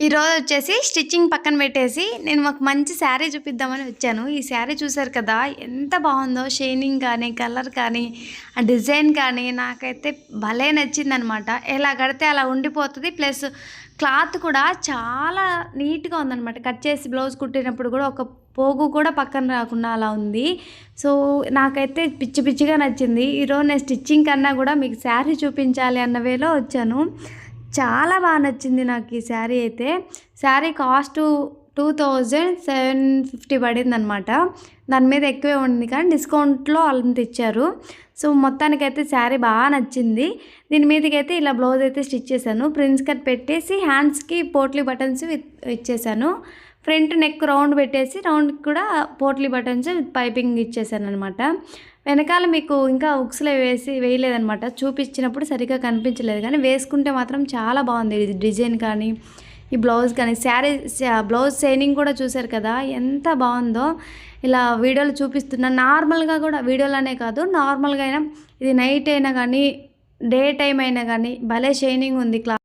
ఈరోజు వచ్చేసి స్టిచ్చింగ్ పక్కన పెట్టేసి నేను ఒక మంచి శారీ చూపిద్దామని వచ్చాను. ఈ శారీ చూసారు కదా, ఎంత బాగుందో. షైనింగ్ కానీ, కలర్ కానీ, ఆ డిజైన్ కానీ నాకైతే భలే నచ్చిందనమాట. ఎలా కడితే అలా ఉండిపోతుంది. ప్లస్ క్లాత్ కూడా చాలా నీట్గా ఉందనమాట. కట్ చేసి బ్లౌజ్ కుట్టినప్పుడు కూడా ఒక పోగు కూడా పక్కన రాకుండా అలా ఉంది. సో నాకైతే పిచ్చి పిచ్చిగా నచ్చింది. ఈరోజు నేను స్టిచ్చింగ్ కన్నా కూడా మీకు శారీ చూపించాలి అన్న వేలో వచ్చాను. చాలా బాగా నచ్చింది నాకు ఈ శారీ అయితే. శారీ కాస్ట్ 2750 పడింది అనమాట. దాని మీద ఎక్కువే ఉంది కానీ డిస్కౌంట్లో అంత ఇచ్చారు. సో మొత్తానికైతే శారీ బాగా నచ్చింది. దీని మీదకైతే ఇలా బ్లౌజ్ అయితే స్టిచ్ చేశాను. ప్రిన్స్ కట్ పెట్టేసి హ్యాండ్స్కి పోట్లీ బటన్స్ ఇచ్చేసాను. ఫ్రంట్ నెక్ రౌండ్ పెట్టేసి రౌండ్కి కూడా పోట్లీ బటన్స్ పైపింగ్ ఇచ్చేసాను అనమాట. వెనకాల మీకు ఇంకా ఉక్స్లో వేయలేదనమాట. చూపించినప్పుడు సరిగ్గా కనిపించలేదు కానీ వేసుకుంటే మాత్రం చాలా బాగుంది. ఇది డిజైన్ కానీ, ఈ బ్లౌజ్ కానీ, శారీ బ్లౌజ్ షైనింగ్ కూడా చూసారు కదా ఎంత బాగుందో. ఇలా వీడియోలు చూపిస్తున్నా. నార్మల్గా కూడా వీడియోలోనే కాదు, నార్మల్గా అయినా ఇది నైట్ అయినా కానీ డే టైం అయినా కానీ భలే షైనింగ్ ఉంది క్లాత్.